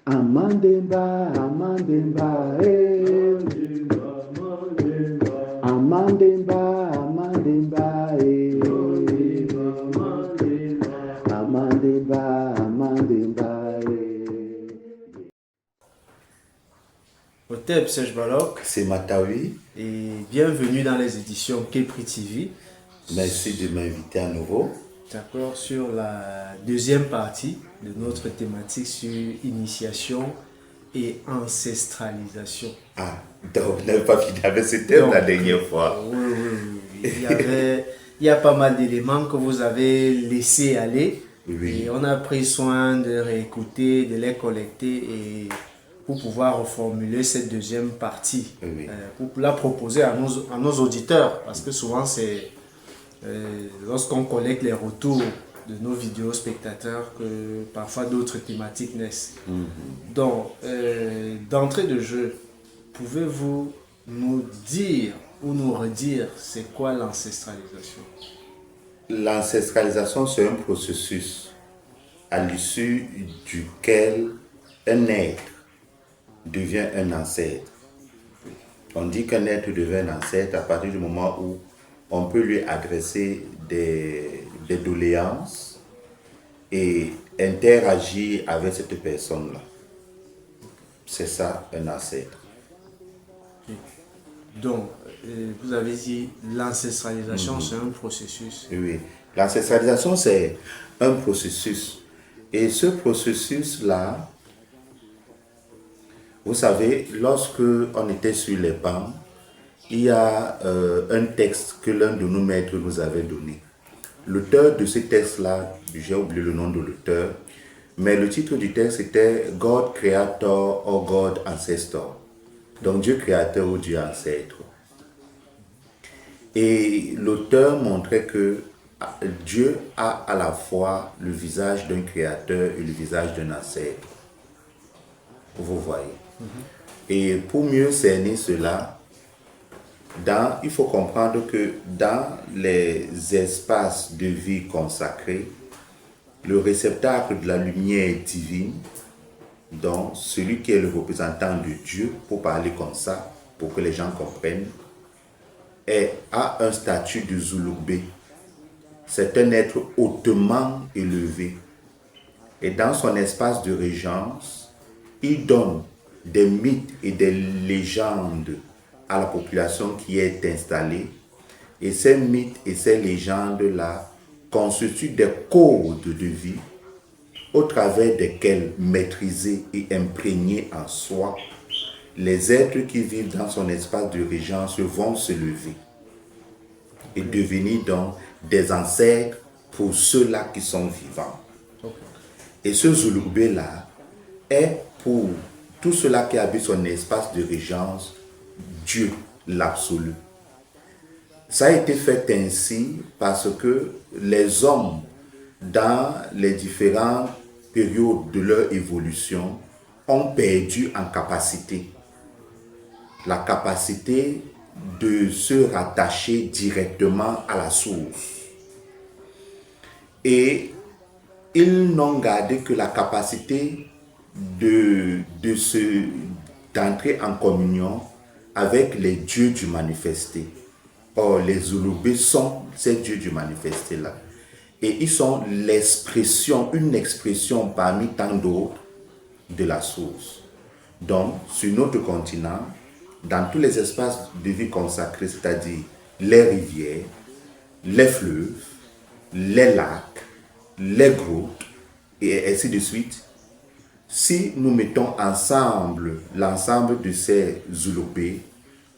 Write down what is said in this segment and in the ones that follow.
Amandemba, Amandemba, Amandemba. Hotep Serge Balok. C'est Matawi. Et bienvenue dans les éditions Kepri TV. Merci de m'inviter à nouveau. D'accord, sur la deuxième partie de notre thématique sur initiation et ancestralisation. Ah, donc vous n'avez pas fini avec ce thème la dernière fois. Oui. Il y a pas mal d'éléments que vous avez laissés aller. Oui. Et on a pris soin de réécouter, de les collecter et pour pouvoir reformuler cette deuxième partie, Oui. pour la proposer à nos auditeurs. Parce que souvent, c'est lorsqu'on collecte les retours de nos vidéos spectateurs que parfois d'autres thématiques naissent. Donc, d'entrée de jeu, pouvez-vous nous dire ou nous redire c'est quoi l'ancestralisation? L'ancestralisation, c'est un processus à l'issue duquel un être devient un ancêtre. On dit qu'un être devient un ancêtre à partir du moment où on peut lui adresser des doléances et interagir avec cette personne-là. C'est ça, un ancêtre. Donc, vous avez dit l'ancestralisation, c'est un processus. Oui, l'ancestralisation, c'est un processus. Et ce processus-là, vous savez, lorsque on était sur les bancs, il y a un texte que l'un de nos maîtres nous avait donné. L'auteur de ce texte-là, j'ai oublié le nom de l'auteur, mais le titre du texte était God Creator or God Ancestor. Donc Dieu créateur ou Dieu ancêtre. Et l'auteur montrait que Dieu a à la fois le visage d'un créateur et le visage d'un ancêtre. Vous voyez. Et pour mieux cerner cela, il faut comprendre que dans les espaces de vie consacrés, le réceptacle de la lumière divine, donc celui qui est le représentant de Dieu, pour parler comme ça, pour que les gens comprennent, a un statut de Zulugbe. C'est un être hautement élevé. Et dans son espace de régence, il donne des mythes et des légendes à la population qui est installée. Et ces mythes et ces légendes-là constituent des codes de vie au travers desquels maîtriser et imprégner en soi, les êtres qui vivent dans son espace de régence vont se lever et devenir donc des ancêtres pour ceux-là qui sont vivants. Et ce Zulugbe-là est pour tout cela qui habite son espace de régence, Dieu, l'absolu. Ça a été fait ainsi parce que les hommes, dans les différentes périodes de leur évolution, ont perdu en capacité. La capacité de se rattacher directement à la source. Et ils n'ont gardé que la capacité d'entrer en communion avec les dieux du manifesté. Or, les Zulugbe sont ces dieux du manifesté-là. Et ils sont une expression parmi tant d'autres de la source. Donc, sur notre continent, dans tous les espaces de vie consacrés, c'est-à-dire les rivières, les fleuves, les lacs, les grottes, et ainsi de suite, si nous mettons ensemble l'ensemble de ces Zulugbe,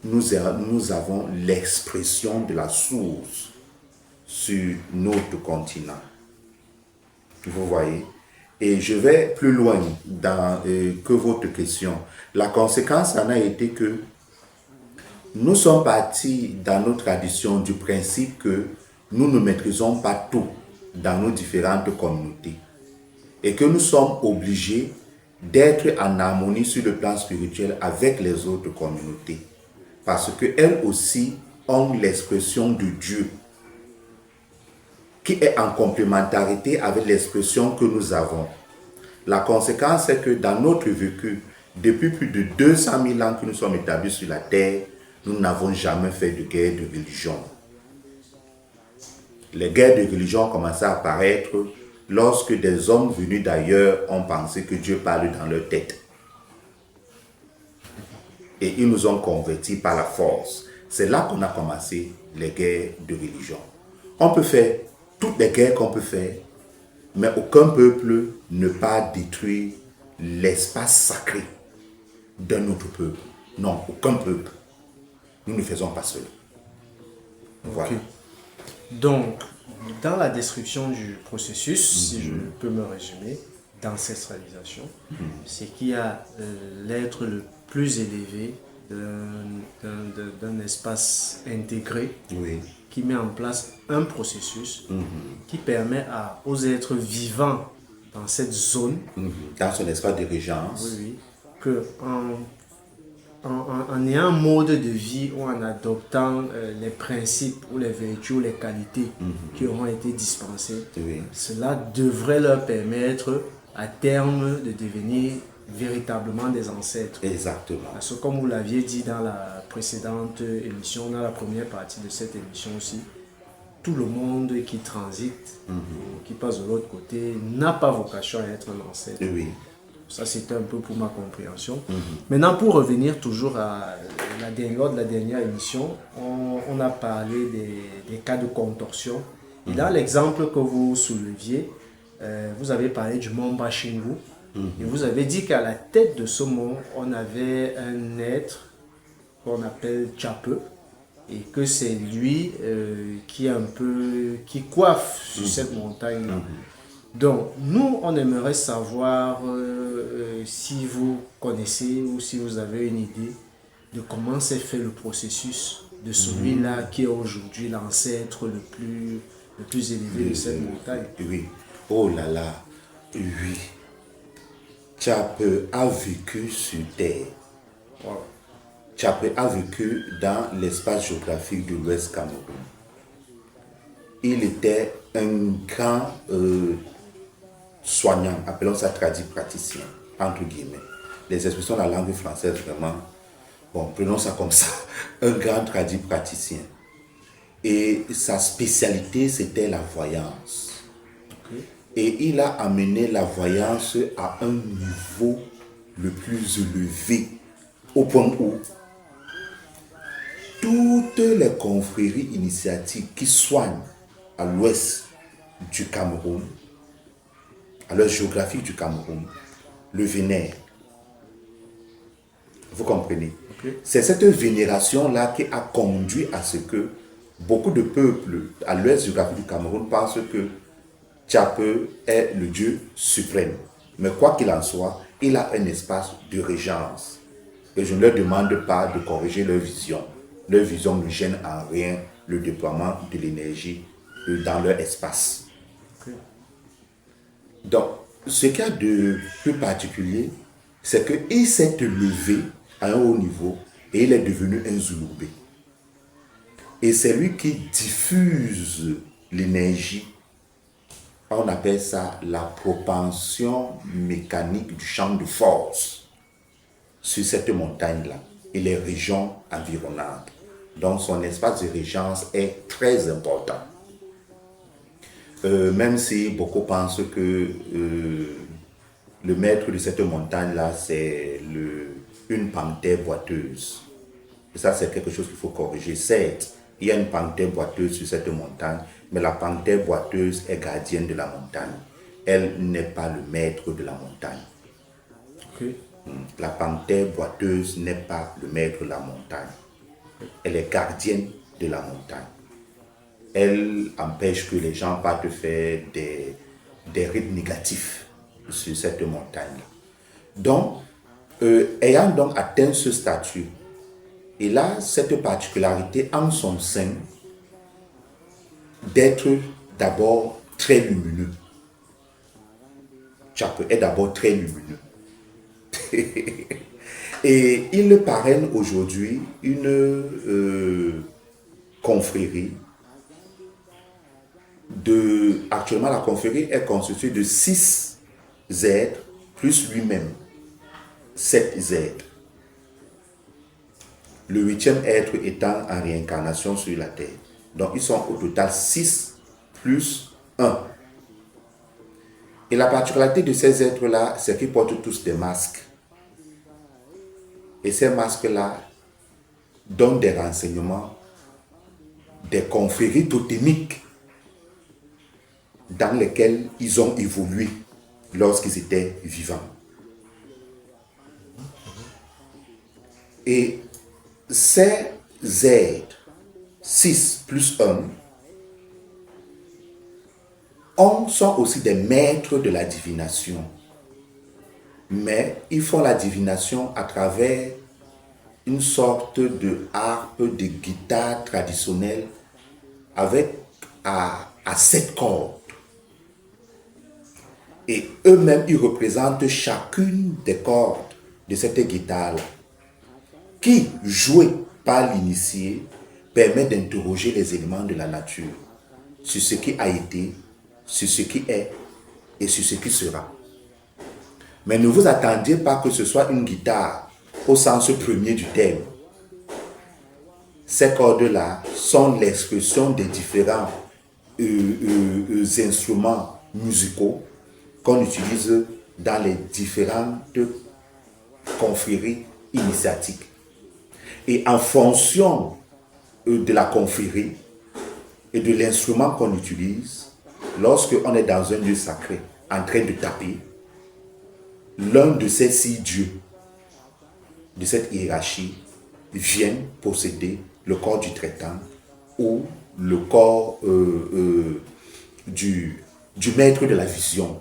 nous avons l'expression de la source sur notre continent. Vous voyez? Et je vais plus loin que votre question. La conséquence en a été que nous sommes partis dans nos traditions du principe que nous ne maîtrisons pas tout dans nos différentes communautés et que nous sommes obligés d'être en harmonie sur le plan spirituel avec les autres communautés parce qu'elles aussi ont l'expression de Dieu qui est en complémentarité avec l'expression que nous avons. La conséquence, c'est que dans notre vécu, depuis plus de 200 000 ans que nous sommes établis sur la terre, nous n'avons jamais fait de guerre de religion. Les guerres de religion ont commencé à apparaître lorsque des hommes venus d'ailleurs ont pensé que Dieu parle dans leur tête. Et ils nous ont convertis par la force. C'est là qu'on a commencé les guerres de religion. On peut faire toutes les guerres qu'on peut faire, mais aucun peuple ne pas détruire l'espace sacré d'un autre peuple. Non, aucun peuple. Nous ne faisons pas cela. Voilà. Ok. Donc, dans la description du processus, si je peux me résumer, d'ancestralisation, c'est qu'il y a l'être le plus élevé d'un espace intégré Oui. qui met en place un processus qui permet aux êtres vivants dans cette zone, Dans son espace de régence. oui, que en ayant un mode de vie ou en adoptant les principes ou les vertus ou les qualités qui auront été dispensées, Oui. cela devrait leur permettre à terme de devenir véritablement des ancêtres. Exactement. Parce que comme vous l'aviez dit dans la précédente émission, dans la première partie de cette émission aussi, tout le monde qui transite, qui passe de l'autre côté, n'a pas vocation à être un ancêtre. Oui. Ça, c'était un peu pour ma compréhension. Maintenant, pour revenir toujours à lors de la dernière émission, on a parlé des cas de contorsion. Et dans l'exemple que vous souleviez, vous avez parlé du mont Bashingu. Et vous avez dit qu'à la tête de ce mont, on avait un être qu'on appelle Tchape. Et que c'est lui qui coiffe sur cette montagne-là. Donc, nous, on aimerait savoir si vous connaissez ou si vous avez une idée de comment s'est fait le processus de celui-là qui est aujourd'hui l'ancêtre le plus élevé de cette montagne. Oui. Oh là là. Oui. Tchape a vécu sur terre. Voilà. Tchape a vécu dans l'espace géographique de l'Ouest Cameroun. Il était un grand soignant, appelons ça praticien, entre guillemets. Les expressions de la langue française, vraiment, bon, prenons ça comme ça, un grand praticien. Et sa spécialité, c'était la voyance. Okay. Et il a amené la voyance à un niveau le plus élevé, au point où toutes les confréries initiatiques qui soignent à l'ouest du Cameroun, à l'ouest géographique du Cameroun, le vénèrent. Vous comprenez? Okay. C'est cette vénération-là qui a conduit à ce que beaucoup de peuples à l'ouest géographique du Cameroun pensent que Tchape est le Dieu suprême. Mais quoi qu'il en soit, il a un espace de régence. Et je ne leur demande pas de corriger leur vision. Leur vision ne gêne en rien le déploiement de l'énergie dans leur espace. Okay. Donc, ce qu'il y a de plus particulier, c'est qu'il s'est levé à un haut niveau et il est devenu un Zulubé. Et c'est lui qui diffuse l'énergie. On appelle ça la propension mécanique du champ de force sur cette montagne-là et les régions environnantes. Donc son espace de régence est très important. Même si beaucoup pensent que le maître de cette montagne-là, c'est une panthère boiteuse. Et ça, c'est quelque chose qu'il faut corriger. Certes, il y a une panthère boiteuse sur cette montagne, mais la panthère boiteuse est gardienne de la montagne. Elle n'est pas le maître de la montagne. Okay. La panthère boiteuse n'est pas le maître de la montagne. Elle est gardienne de la montagne. Elle empêche que les gens partent faire des rites négatifs sur cette montagne. Donc, ayant donc atteint ce statut, il a cette particularité en son sein d'être d'abord très lumineux. Tchape est d'abord très lumineux. Et il parraine aujourd'hui une confrérie. Actuellement, la confrérie est constituée de 6 êtres plus lui-même, 7 êtres. Le 8e être étant en réincarnation sur la terre. Donc ils sont au total 6 plus 1. Et la particularité de ces êtres-là, c'est qu'ils portent tous des masques. Et ces masques-là donnent des renseignements, des confréries totémiques dans lesquelles ils ont évolué lorsqu'ils étaient vivants. Et ces êtres, 6 plus 1, sont aussi des maîtres de la divination. Mais ils font la divination à travers une sorte de harpe, de guitare traditionnelle avec à 7 cordes. Et eux-mêmes, ils représentent chacune des cordes de cette guitare-là, qui, jouée par l'initié, permet d'interroger les éléments de la nature sur ce qui a été, sur ce qui est et sur ce qui sera. Mais ne vous attendiez pas que ce soit une guitare au sens premier du terme. Ces cordes-là sont l'expression des différents instruments musicaux qu'on utilise dans les différentes confréries initiatiques. Et en fonction de la confrérie et de l'instrument qu'on utilise, lorsqu'on est dans un lieu sacré en train de taper, l'un de ces 6 dieux de cette hiérarchie viennent posséder le corps du traitant ou le corps du maître de la vision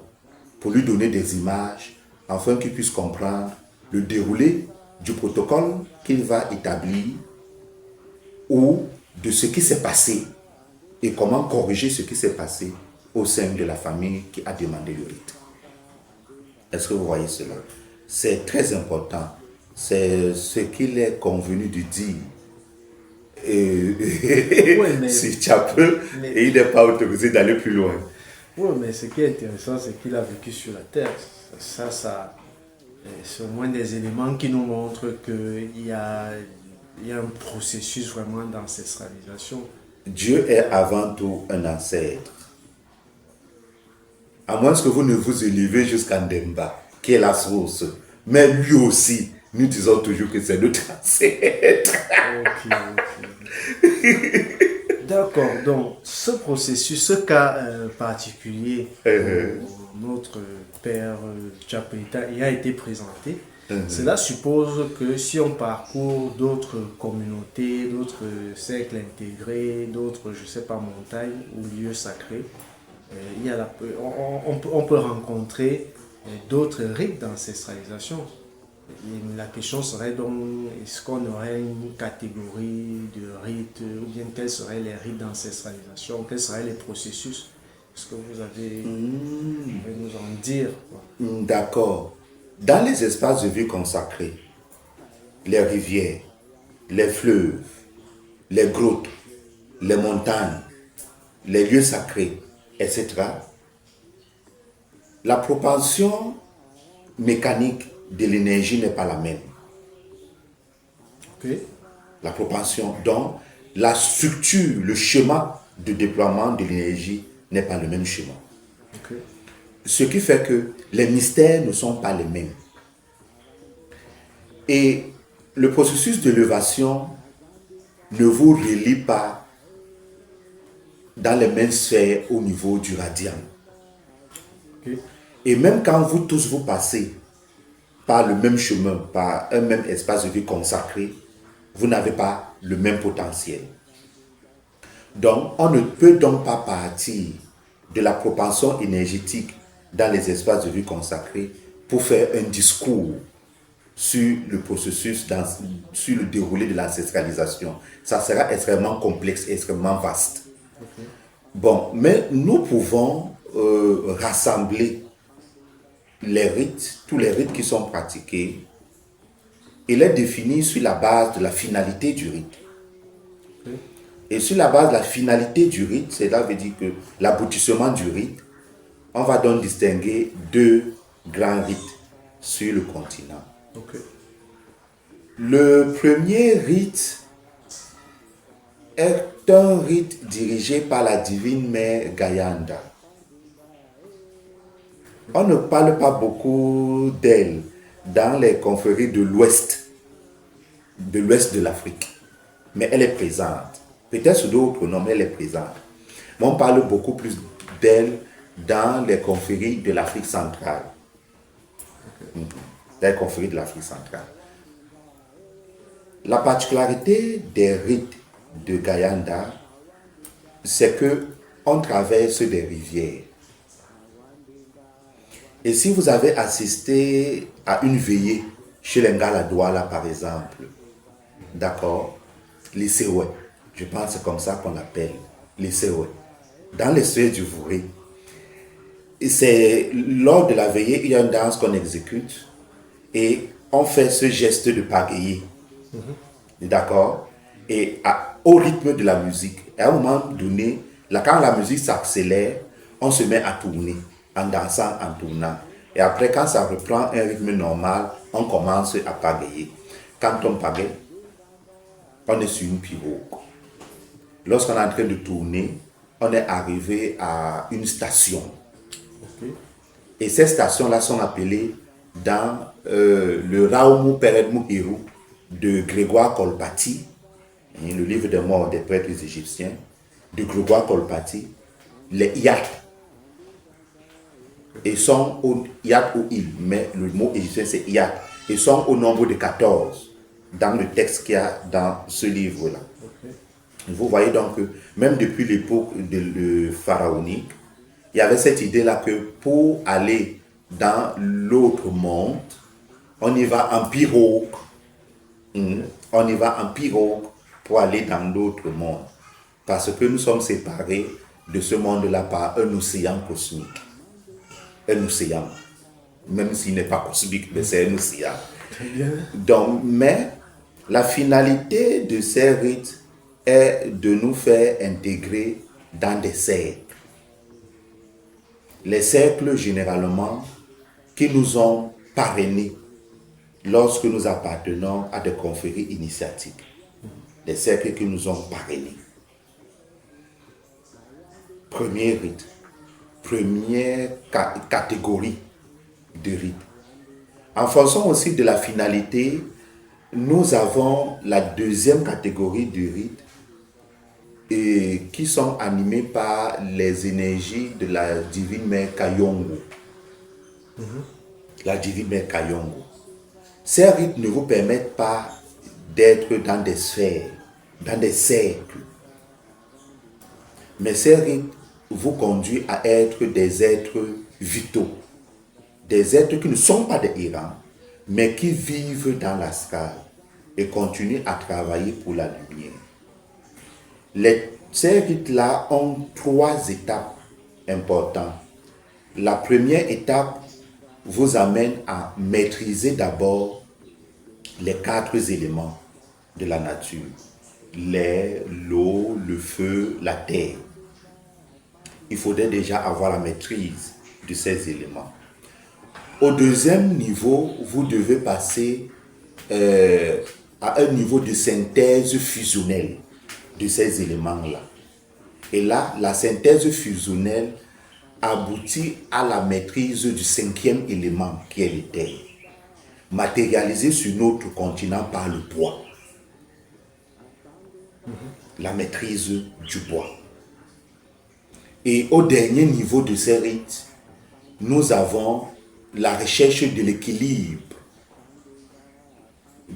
pour lui donner des images afin qu'il puisse comprendre le déroulé du protocole qu'il va établir ou de ce qui s'est passé et comment corriger ce qui s'est passé au sein de la famille qui a demandé le rite. Est-ce que vous voyez cela? C'est très important. C'est ce qu'il est convenu de dire. Si tu as peu, et il n'est pas autorisé d'aller plus loin. Oui, mais ce qui est intéressant, c'est qu'il a vécu sur la terre. Ça c'est au moins des éléments qui nous montrent qu'il y a un processus vraiment d'ancestralisation. Dieu est avant tout un ancêtre. À moins que vous ne vous élevez jusqu'à Ndemba, qui est la source. Mais lui aussi, nous disons toujours que c'est notre ancêtre. Ok. D'accord, donc ce processus, ce cas particulier, notre père Chapelita y a été présenté. Cela suppose que si on parcourt d'autres communautés, d'autres cercles intégrés, d'autres, je ne sais pas, montagnes ou lieux sacrés, on peut rencontrer d'autres rites d'ancestralisation. Et la question serait donc, est-ce qu'on aurait une catégorie de rites, ou bien quels seraient les rites d'ancestralisation, quels seraient les processus? Est-ce que vous avez nous en dire? D'accord. Dans les espaces de vie consacrés, les rivières, les fleuves, les grottes, les montagnes, les lieux sacrés, etc., la propension mécanique de l'énergie n'est pas la même. Okay. La propension, donc la structure, le schéma de déploiement de l'énergie n'est pas le même schéma. Okay. Ce qui fait que les mystères ne sont pas les mêmes. Et le processus d'élévation ne vous relie pas dans les mêmes sphères au niveau du radiant. Okay. Et même quand vous tous vous passez par le même chemin, par un même espace de vie consacré, vous n'avez pas le même potentiel. Donc, on ne peut donc pas partir de la propension énergétique dans les espaces de vie consacrés pour faire un discours sur le processus, sur le déroulé de l'ancestralisation. Ça sera extrêmement complexe, extrêmement vaste. Okay. Bon, mais nous pouvons rassembler les rites, tous les rites qui sont pratiqués, et les définir sur la base de la finalité du rite. Okay. Et sur la base de la finalité du rite, cela veut dire que l'aboutissement du rite, on va donc distinguer deux grands rites sur le continent. Ok. Le premier rite est un rite dirigé par la divine mère Gayanda. On ne parle pas beaucoup d'elle dans les confréries de l'Ouest de l'Afrique, mais elle est présente. Peut-être sous d'autres noms, mais elle est présente. Mais on parle beaucoup plus d'elle dans les confréries de l'Afrique centrale. Dans les confréries de l'Afrique centrale. La particularité des rites de Gayanda, c'est que on traverse des rivières. Et si vous avez assisté à une veillée chez les Ngala Douala, par exemple, d'accord, les Sewé, je pense que c'est comme ça qu'on l'appelle, les Sewé, dans les Sewé du Vouré, c'est lors de la veillée, il y a une danse qu'on exécute et on fait ce geste de pagayer, d'accord, et au rythme de la musique. Et à un moment donné, quand la musique s'accélère, on se met à tourner, en dansant, en tournant. Et après, quand ça reprend un rythme normal, on commence à pagayer. Quand on pagaie, on est sur une pirogue. Lorsqu'on est en train de tourner, on est arrivé à une station. Ok. Et ces stations-là sont appelées dans le Raoumou Peredmou Hirou de Grégoire Kolpati, le livre des morts des prêtres égyptiens, de Grégoire Kolpati, les Iyat. Et sont au Iyat ou il, mais le mot égyptien c'est Iyat. Ils sont au nombre de 14 dans le texte qu'il y a dans ce livre-là. Ok. Vous voyez donc que même depuis l'époque pharaonique, il y avait cette idée-là que pour aller dans l'autre monde, on y va en pirogue. On y va en pirogue pour aller dans l'autre monde. Parce que nous sommes séparés de ce monde-là par un océan cosmique. Un océan. Même s'il n'est pas cosmique, mais c'est un océan. Très bien. Donc, mais la finalité de ces rites est de nous faire intégrer dans des cercles. Les cercles, généralement, qui nous ont parrainés lorsque nous appartenons à des confréries initiatiques. Les cercles qui nous ont parrainés. Premier rite. Première catégorie de rites. En fonction aussi de la finalité, nous avons la deuxième catégorie de rites qui sont animés par les énergies de la divine mère Kayongo. La divine mère Kayongo. Ces rites ne vous permettent pas d'être dans des sphères, dans des cercles. Mais ces rites vous conduisent à être des êtres vitaux. Des êtres qui ne sont pas des errants, mais qui vivent dans l'astral et continuent à travailler pour la lumière. Ces rites-là ont 3 étapes importantes. La première étape vous amène à maîtriser d'abord les 4 éléments de la nature. L'air, l'eau, le feu, la terre. Il faudrait déjà avoir la maîtrise de ces éléments. Au deuxième niveau, vous devez passer à un niveau de synthèse fusionnelle de ces éléments-là. Et là, la synthèse fusionnelle aboutit à la maîtrise du 5e élément qui est le terre, matérialisé sur notre continent par le bois. La maîtrise du bois. Et au dernier niveau de ces rites, nous avons la recherche de l'équilibre,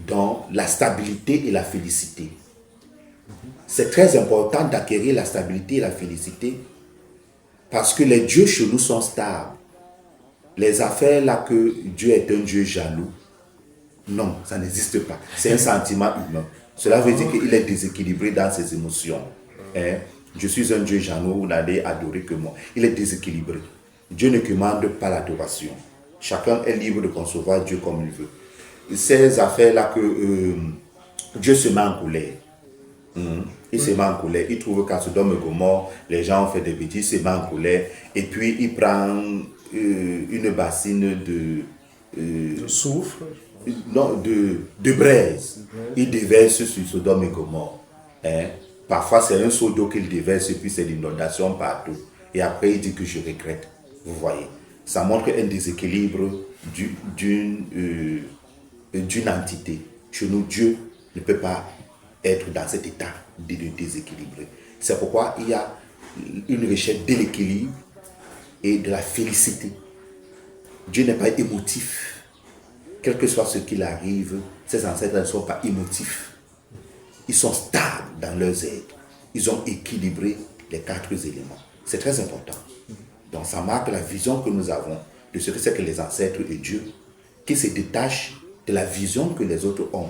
dans la stabilité et la félicité. C'est très important d'acquérir la stabilité et la félicité parce que les dieux chez nous sont stables. Les affaires là que Dieu est un Dieu jaloux, non, ça n'existe pas. C'est un sentiment humain. Cela veut dire qu'il est déséquilibré dans ses émotions. Je suis un Dieu jaloux, vous n'allez adorer que moi. Il est déséquilibré. Dieu ne commande pas l'adoration. Chacun est libre de concevoir Dieu comme il veut. Ces affaires-là que Dieu se met en colère. Il se met en colère. Il trouve qu'à Sodome et Gomorrhe, les gens ont fait des bêtises, il se met en colère. Et puis il prend une bassine De soufre. non, de braise. Il déverse sur Sodome et Gomorrhe. Hein. Parfois, c'est un seau d'eau qu'il déverse et puis c'est l'inondation partout. Et après, il dit que je regrette. Vous voyez, ça montre un déséquilibre d'une entité. Chez nous, Dieu ne peut pas être dans cet état de déséquilibre. C'est pourquoi il y a une recherche de l'équilibre et de la félicité. Dieu n'est pas émotif. Quel que soit ce qu'il arrive, ses ancêtres ne sont pas émotifs. Ils sont stables dans leurs êtres. Ils ont équilibré les 4 éléments. C'est très important. Donc ça marque la vision que nous avons de ce que c'est que les ancêtres et Dieu, qui se détachent de la vision que les autres ont,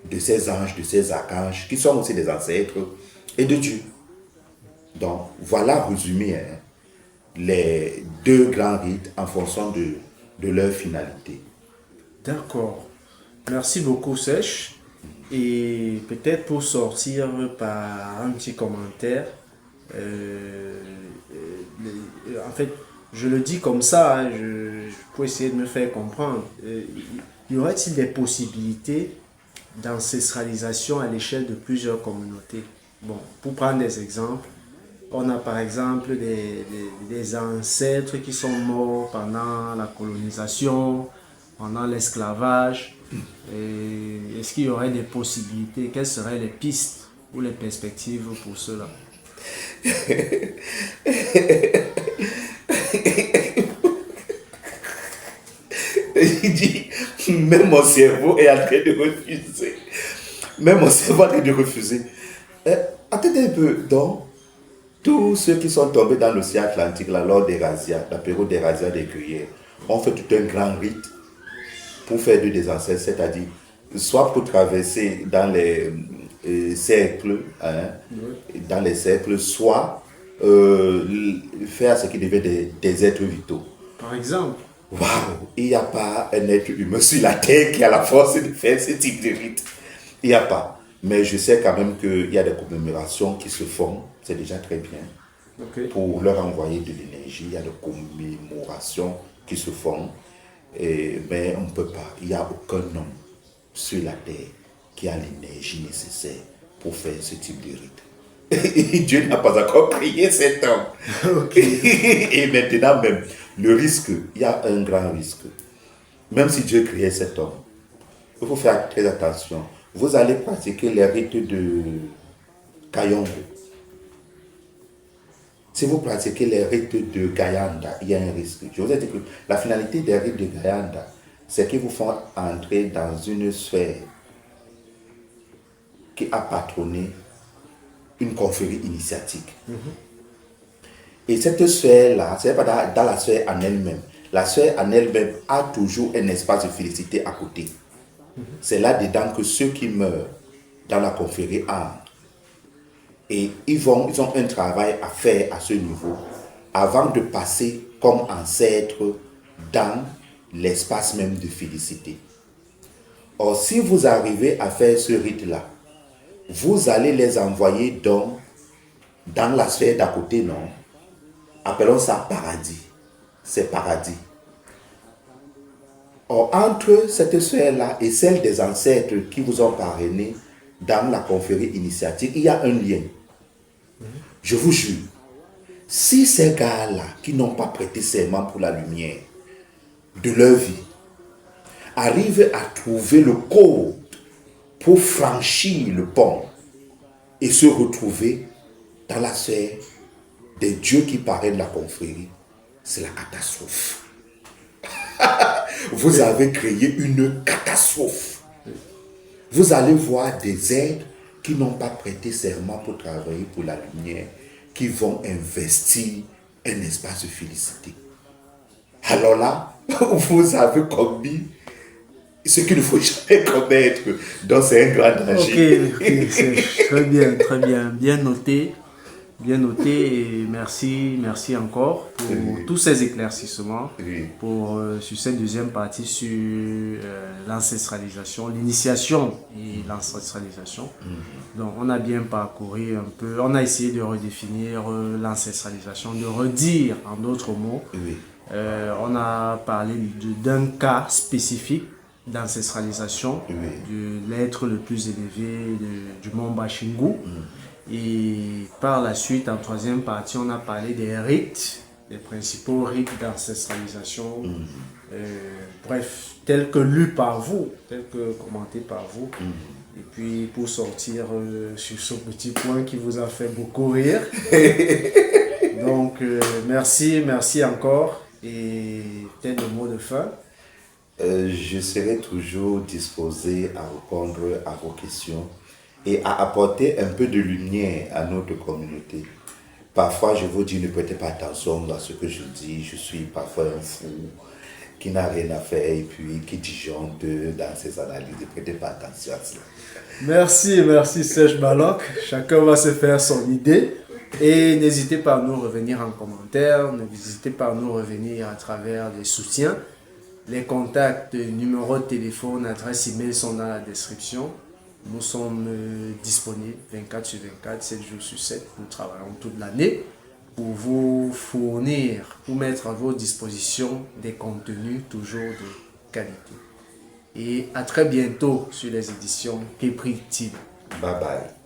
de ces anges, de ces archanges, qui sont aussi des ancêtres, et de Dieu. Donc voilà résumé les 2 grands rites en fonction de leur finalité. D'accord. Merci beaucoup, Sèche. Et peut-être pour sortir par un petit commentaire, en fait, je le dis comme ça, hein, pour essayer de me faire comprendre. Y aurait-il des possibilités d'ancestralisation à l'échelle de plusieurs communautés? Bon, pour prendre des exemples, on a par exemple des ancêtres qui sont morts pendant la colonisation, pendant l'esclavage. Est-ce qu'il y aurait des possibilités? Quelles seraient les pistes ou les perspectives pour cela? Il dit, même mon cerveau est en train de refuser. Même mon cerveau est en train de refuser. Attendez un peu, donc, tous ceux qui sont tombés dans l'océan Atlantique, là, lors des razzias, la période des razzias des cueilleurs, ont fait tout un grand rite pour faire des ancêtres, c'est-à-dire, soit pour traverser dans les cercles, hein, dans les cercles, soit faire ce qui devait des êtres vitaux. Par exemple? Waouh, il n'y a pas un être humain sur la terre qui a la force de faire ce type de rite. Il n'y a pas. Mais je sais quand même qu'il y a des commémorations qui se font. C'est déjà très bien. Okay. Pour leur envoyer de l'énergie, il y a des commémorations qui se font. Mais on ne peut pas. Il n'y a aucun homme sur la terre qui a l'énergie nécessaire pour faire ce type de rite. Et Dieu n'a pas encore prié cet homme. Okay. Et maintenant même, le risque, il y a un grand risque. Même si Dieu créait cet homme, il faut faire très attention. Vous allez pratiquer les rites de Kayongo. Si vous pratiquez les rites de Gayanda, il y a un risque. Je vous ai dit que la finalité des rites de Gayanda, c'est qu'ils vous font entrer dans une sphère qui a patronné une confrérie initiatique. Et cette sphère-là, ce n'est pas dans la sphère en elle-même. La sphère en elle-même a toujours un espace de félicité à côté. C'est là-dedans que ceux qui meurent dans la confrérie entrent. Et ils ont un travail à faire à ce niveau avant de passer comme ancêtres dans l'espace même de félicité. Or, si vous arrivez à faire ce rite-là, vous allez les envoyer dans la sphère d'à côté, non? Appelons ça paradis. C'est paradis. Or, entre cette sphère-là et celle des ancêtres qui vous ont parrainé dans la confrérie initiatique, il y a un lien. Je vous jure, si ces gars-là qui n'ont pas prêté serment pour la lumière de leur vie arrivent à trouver le code pour franchir le pont et se retrouver dans la sphère des dieux qui parrainent la confrérie, c'est la catastrophe. Vous avez créé une catastrophe. Vous allez voir des êtres qui n'ont pas prêté serment pour travailler pour la lumière, qui vont investir un espace de félicité. Alors là, vous avez commis ce qu'il ne faut jamais commettre. Donc c'est un grand danger. Ok, c'est très bien, bien noté et merci encore pour tous ces éclaircissements sur cette deuxième partie sur l'ancestralisation, l'initiation et l'ancestralisation. Donc on a bien parcouru un peu, on a essayé de redéfinir l'ancestralisation, de redire en d'autres mots On a parlé d'un cas spécifique d'ancestralisation Oui. de l'être le plus élevé du mont Bachingu. Et par la suite, en troisième partie, on a parlé des rites, les principaux rites d'ancestralisation. Bref, tels que lus par vous, tels que commentés par vous. Et puis, pour sortir sur ce petit point qui vous a fait beaucoup rire. Donc, merci encore. Et peut-être le mot de fin. Je serai toujours disposé à répondre à vos questions et à apporter un peu de lumière à notre communauté. Parfois, je vous dis, ne prêtez pas attention à ce que je dis. Je suis parfois un fou qui n'a rien à faire et puis qui disjoncte dans ses analyses. Ne prêtez pas attention à cela. Merci Serge Balok. Chacun va se faire son idée. Et n'hésitez pas à nous revenir en commentaire. N'hésitez pas à nous revenir à travers des soutiens. Les contacts, numéros de téléphone, adresse email sont dans la description. Nous sommes disponibles 24 sur 24, 7 jours sur 7. Nous travaillons toute l'année pour vous fournir, pour mettre à votre disposition des contenus toujours de qualité. Et à très bientôt sur les éditions Kepri TV. Bye bye.